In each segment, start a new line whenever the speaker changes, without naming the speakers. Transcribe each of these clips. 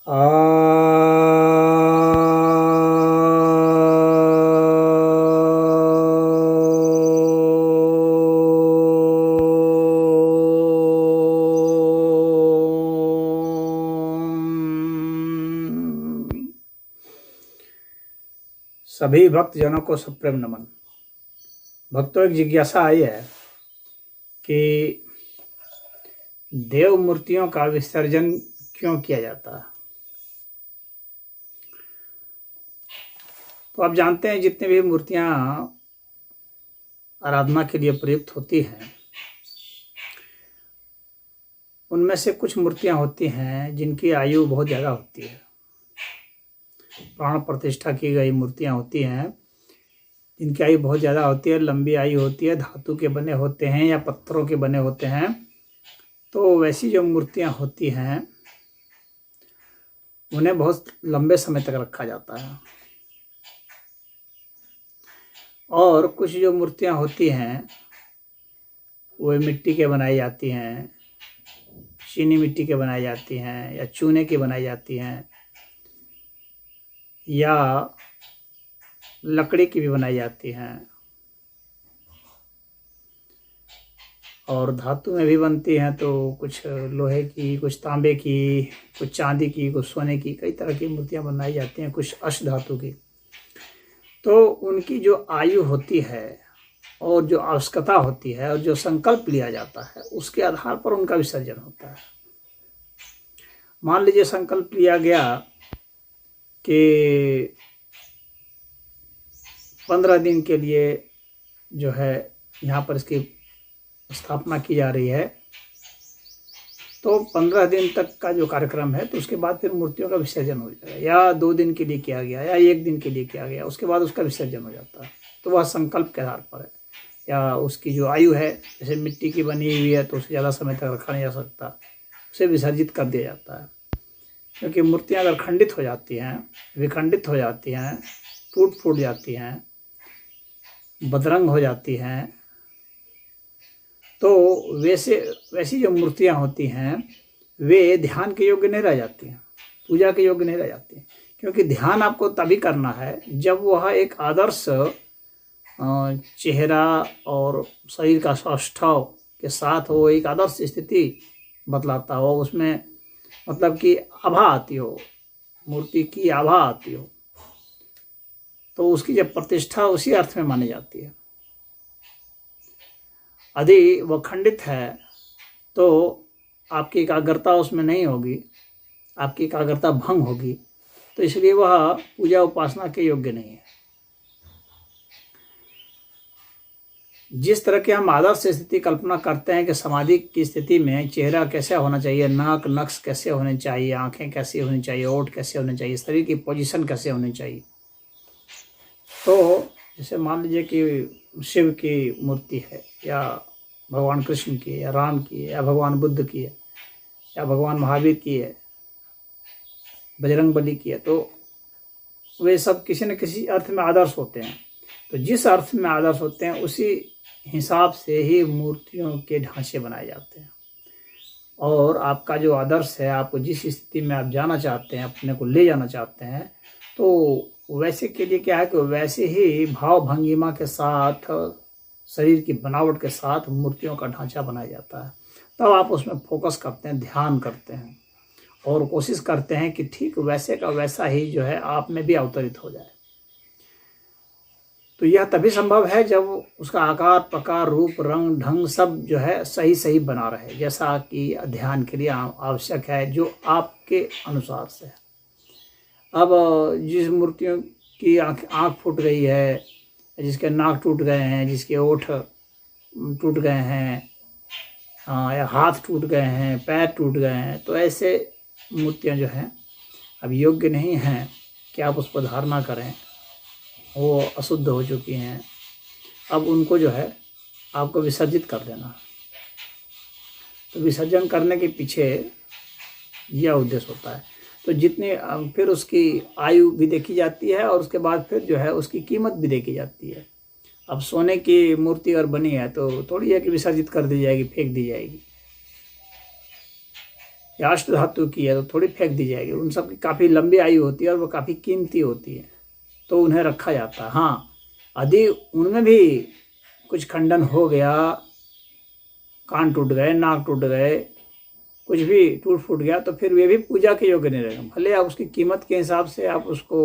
सभी भक्तजनों को सप्रेम नमन। भक्तों, एक जिज्ञासा आई है कि देव मूर्तियों का विसर्जन क्यों किया जाता है। तो आप जानते हैं जितनी भी मूर्तियां आराधना के लिए प्रयुक्त होती हैं, उनमें से कुछ मूर्तियां होती हैं जिनकी आयु बहुत ज़्यादा होती है। प्राण प्रतिष्ठा की गई मूर्तियां होती हैं जिनकी आयु बहुत ज़्यादा होती है, लंबी आयु होती है, धातु के बने होते हैं या पत्थरों के बने होते हैं। तो वैसी जो मूर्तियां होती हैं उन्हें बहुत लंबे समय तक रखा जाता है। और कुछ जो मूर्तियां होती हैं वो मिट्टी के बनाई जाती हैं, चीनी मिट्टी के बनाई जाती हैं या चूने की बनाई जाती हैं या लकड़ी की भी बनाई जाती हैं और धातु में भी बनती हैं। तो कुछ लोहे की, कुछ तांबे की, कुछ चांदी की, कुछ सोने की, कई तरह की मूर्तियां बनाई जाती हैं, कुछ अष्ट धातु की। तो उनकी जो आयु होती है और जो आवश्यकता होती है और जो संकल्प लिया जाता है उसके आधार पर उनका विसर्जन होता है। मान लीजिए संकल्प लिया गया कि 15 दिन के लिए जो है यहाँ पर इसकी स्थापना की जा रही है, तो 15 दिन तक का जो कार्यक्रम है तो उसके बाद फिर मूर्तियों का विसर्जन हो जाएगा, या 2 दिन के लिए किया गया या 1 दिन के लिए किया गया, उसके बाद उसका विसर्जन हो जाता है। तो वह संकल्प के आधार पर है, या उसकी जो आयु है, जैसे मिट्टी की बनी हुई है तो उसे ज़्यादा समय तक रखा नहीं जा सकता, उसे विसर्जित कर दिया जाता है। क्योंकि मूर्तियाँ अगर खंडित हो जाती हैं, विखंडित हो जाती हैं, टूट फूट जाती हैं, बदरंग हो जाती हैं, तो वैसी जो मूर्तियाँ होती हैं वे ध्यान के योग्य नहीं रह जाती हैं, पूजा के योग्य नहीं रह जाती हैं। क्योंकि ध्यान आपको तभी करना है जब वह एक आदर्श चेहरा और शरीर का सौष्ठव के साथ वो एक आदर्श स्थिति बतलाता हो, उसमें मतलब कि आभा आती हो, मूर्ति की आभा आती हो, तो उसकी जब प्रतिष्ठा उसी अर्थ में मानी जाती है। यदि वह खंडित है तो आपकी एकाग्रता उसमें नहीं होगी, आपकी एकाग्रता भंग होगी, तो इसलिए वह पूजा उपासना के योग्य नहीं है। जिस तरह के हम आदर्श स्थिति कल्पना करते हैं कि समाधि की स्थिति में चेहरा कैसे होना चाहिए, नाक नक्श कैसे होने चाहिए, आंखें कैसी होनी चाहिए, ओठ कैसे होने चाहिए, शरीर की पोजीशन कैसे होनी चाहिए। तो जैसे मान लीजिए कि शिव की मूर्ति है, या भगवान कृष्ण की है, या राम की है, या भगवान बुद्ध की है, या भगवान महावीर की है, बजरंगबली की है, तो वे सब किसी न किसी अर्थ में आदर्श होते हैं। तो जिस अर्थ में आदर्श होते हैं उसी हिसाब से ही मूर्तियों के ढांचे बनाए जाते हैं। और आपका जो आदर्श है, आपको जिस स्थिति में आप जाना चाहते हैं, अपने को ले जाना चाहते हैं, तो वैसे के लिए क्या है कि वैसे ही भाव भंगिमा के साथ, शरीर की बनावट के साथ मूर्तियों का ढांचा बनाया जाता है। तब आप उसमें फोकस करते हैं, ध्यान करते हैं और कोशिश करते हैं कि ठीक वैसे का वैसा ही जो है आप में भी अवतरित हो जाए। तो यह तभी संभव है जब उसका आकार, प्रकार, रूप, रंग, ढंग सब जो है सही सही बना रहे, जैसा कि ध्यान के लिए आवश्यक है, जो आपके अनुसार से है। अब जिस मूर्तियों की आँख फूट गई है, जिसके नाक टूट गए हैं, जिसके ओठ टूट गए हैं, या हाथ टूट गए हैं, पैर टूट गए हैं, तो ऐसे मूर्तियाँ जो हैं अब योग्य नहीं हैं कि आप उस पर धारणा करें, वो अशुद्ध हो चुकी हैं। अब उनको जो है आपको विसर्जित कर देना। तो विसर्जन करने के पीछे यह उद्देश्य होता है। तो जितने फिर उसकी आयु भी देखी जाती है और उसके बाद फिर जो है उसकी कीमत भी देखी जाती है। अब सोने की मूर्ति अगर बनी है तो थोड़ी है कि विसर्जित कर दी जाएगी, फेंक दी जाएगी। या अष्ट धातु की है तो थोड़ी फेंक दी जाएगी। उन सब की काफ़ी लंबी आयु होती है और वो काफ़ी कीमती होती है, तो उन्हें रखा जाता है। हाँ, यदि उनमें भी कुछ खंडन हो गया, कान टूट गए, नाक टूट गए, कुछ भी टूट फूट गया, तो फिर वे भी पूजा के योग्य नहीं रहेगा। भले आप उसकी कीमत के हिसाब से आप उसको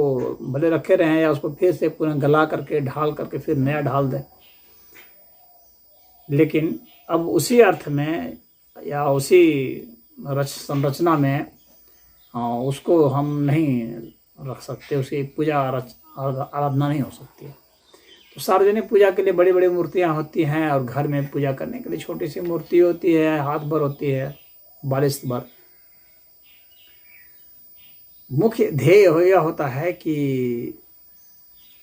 भले रखे रहें या उसको फिर से पूरा गला करके ढाल करके फिर नया ढाल दें, लेकिन अब उसी अर्थ में या उसी संरचना में उसको हम नहीं रख सकते, उसकी पूजा आराधना नहीं हो सकती है। तो सार्वजनिक पूजा के लिए बड़ी बड़ी मूर्तियाँ होती हैं और घर में पूजा करने के लिए छोटी सी मूर्ति होती है, हाथ भर होती है, बारिश भर। मुख्य ध्येय यह होता है कि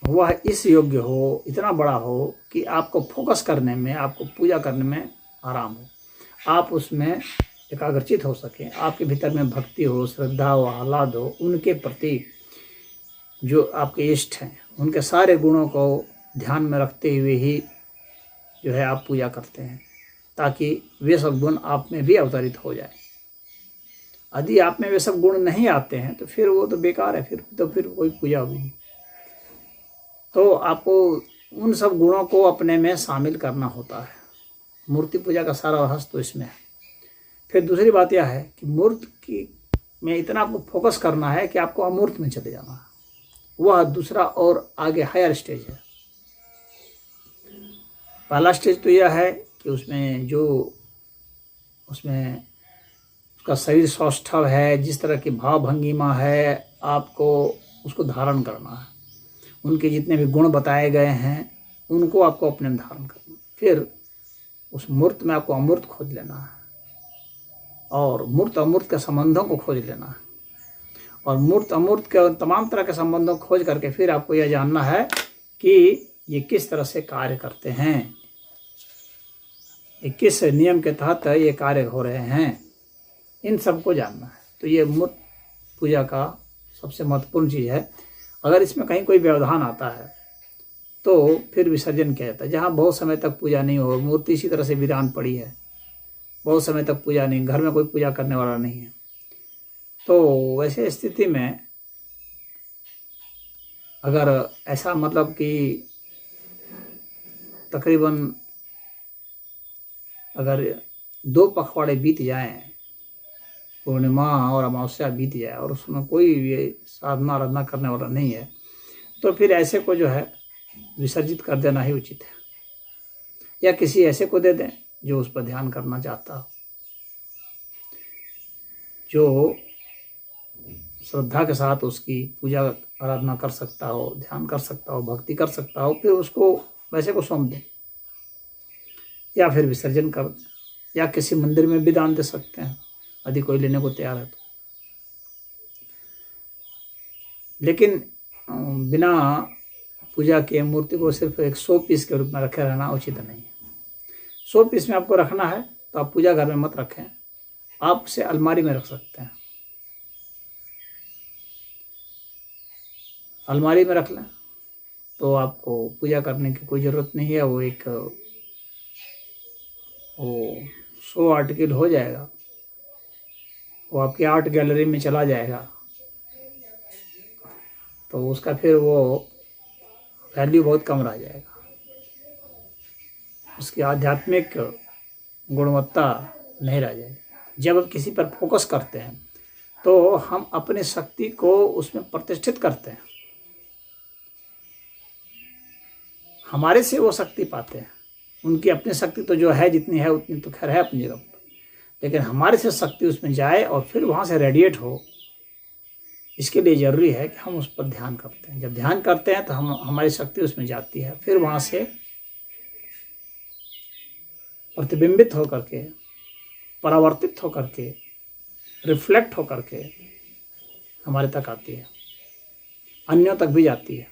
वह इस योग्य हो, इतना बड़ा हो कि आपको फोकस करने में, आपको पूजा करने में आराम हो, आप उसमें एकाग्रचित हो सकें, आपके भीतर में भक्ति हो, श्रद्धा हो, आह्लाद हो, उनके प्रति जो आपके इष्ट हैं उनके सारे गुणों को ध्यान में रखते हुए ही जो है आप पूजा करते हैं, ताकि वे सब गुण आप में भी अवतरित हो जाए। यदि आप में वे सब गुण नहीं आते हैं तो फिर वो तो बेकार है, फिर कोई पूजा भी नहीं। तो आपको उन सब गुणों को अपने में शामिल करना होता है। मूर्ति पूजा का सारा रहस्य तो इसमें है। फिर दूसरी बात यह है कि मूर्ति में इतना आपको फोकस करना है कि आपको अमूर्त में चले जाना है। वह दूसरा और आगे हायर स्टेज है। पहला स्टेज तो यह है कि उसमें उसका शरीर सौष्ठव है, जिस तरह की भाव भंगिमा है, आपको उसको धारण करना है। उनके जितने भी गुण बताए गए हैं उनको आपको अपने में धारण करना। फिर उस मूर्त में आपको अमूर्त खोज लेना है और मूर्त अमूर्त के संबंधों को खोज लेना है, और मूर्त अमूर्त के तमाम तरह के संबंधों को खोज करके फिर आपको यह जानना है कि ये किस तरह से कार्य करते हैं, ये किस नियम के तहत ये कार्य हो रहे हैं, इन सब को जानना है। तो ये मूर्त पूजा का सबसे महत्वपूर्ण चीज़ है। अगर इसमें कहीं कोई व्यवधान आता है तो फिर विसर्जन किया जाता है। जहाँ बहुत समय तक पूजा नहीं हो, मूर्ति इसी तरह से वीरान पड़ी है, बहुत समय तक पूजा नहीं, घर में कोई पूजा करने वाला नहीं है, तो वैसे स्थिति में अगर ऐसा मतलब कि तकरीबन अगर 2 पखवाड़े बीत जाएं, पूर्णिमा और अमावस्या बीत जाए और उसमें कोई ये साधना आराधना करने वाला नहीं है, तो फिर ऐसे को जो है विसर्जित कर देना ही उचित है, या किसी ऐसे को दे दें जो उस पर ध्यान करना चाहता हो, जो श्रद्धा के साथ उसकी पूजा आराधना कर सकता हो, ध्यान कर सकता हो, भक्ति कर सकता हो, फिर उसको वैसे को सौंप दें या फिर विसर्जन कर दें, या किसी मंदिर में भी दान दे सकते हैं यदि कोई लेने को तैयार है तो। लेकिन बिना पूजा के मूर्ति को सिर्फ एक 100 पीस के रूप में रखे रहना उचित नहीं है। 100 पीस में आपको रखना है तो आप पूजा घर में मत रखें, आप उसे अलमारी में रख सकते हैं। अलमारी में रख लें तो आपको पूजा करने की कोई ज़रूरत नहीं है। वो एक 100 आर्टिकल हो जाएगा, वो आपकी आर्ट गैलरी में चला जाएगा, तो उसका फिर वो वैल्यू बहुत कम रह जाएगा, उसकी आध्यात्मिक गुणवत्ता नहीं रह जाएगी। जब हम किसी पर फोकस करते हैं तो हम अपनी शक्ति को उसमें प्रतिष्ठित करते हैं, हमारे से वो शक्ति पाते हैं। उनकी अपनी शक्ति तो जो है जितनी है उतनी तो खैर है अपनी जगह पर, लेकिन हमारे से शक्ति उसमें जाए और फिर वहाँ से रेडिएट हो, इसके लिए ज़रूरी है कि हम उस पर ध्यान करते हैं। जब ध्यान करते हैं तो हमारी शक्ति उसमें जाती है, फिर वहाँ से प्रतिबिंबित होकर के, परावर्तित होकर के, रिफ्लेक्ट होकर के हमारे तक आती है, अन्यों तक भी जाती है।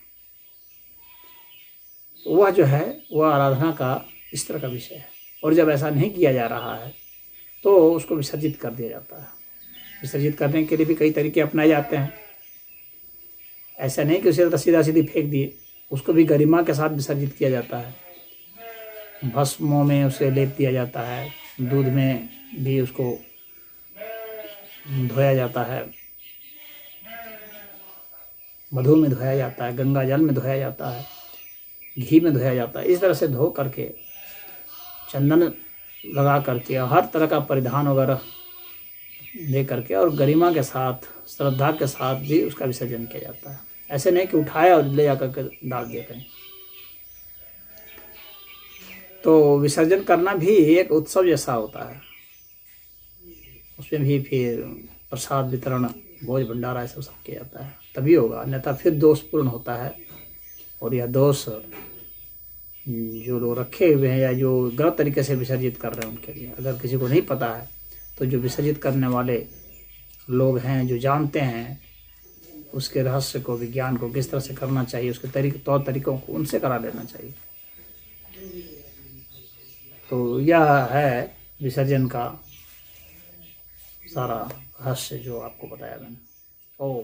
वह जो है वह आराधना का इस तरह का विषय है। और जब ऐसा नहीं किया जा रहा है तो उसको विसर्जित कर दिया जाता है। विसर्जित करने के लिए भी कई तरीके अपनाए जाते हैं। ऐसा नहीं कि उसे सीधा सीधी फेंक दिए, उसको भी गरिमा के साथ विसर्जित किया जाता है। भस्मों में उसे लेप दिया जाता है, दूध में भी उसको धोया जाता है, मधु में धोया जाता है, गंगा जल में धोया जाता है, घी में धोया जाता है। इस तरह से धो करके, चंदन लगा करके, हर तरह का परिधान वगैरह दे करके और गरिमा के साथ, श्रद्धा के साथ भी उसका विसर्जन किया जाता है। ऐसे नहीं कि उठाया और ले जाकर के डाल दिया कहीं। तो विसर्जन करना भी एक उत्सव जैसा होता है। उसमें भी फिर प्रसाद वितरण, भोज भंडारा ऐसा सब किया जाता है, तभी होगा, अन्यथा फिर दोषपूर्ण होता है। और यह दोष जो लोग रखे हुए हैं या जो गलत तरीके से विसर्जित कर रहे हैं उनके लिए, अगर किसी को नहीं पता है तो जो विसर्जित करने वाले लोग हैं, जो जानते हैं उसके रहस्य को, विज्ञान को किस तरह से करना चाहिए, उसके तौर तरीकों को उनसे करा लेना चाहिए। तो यह है विसर्जन का सारा रहस्य जो आपको बताया मैंने। ओम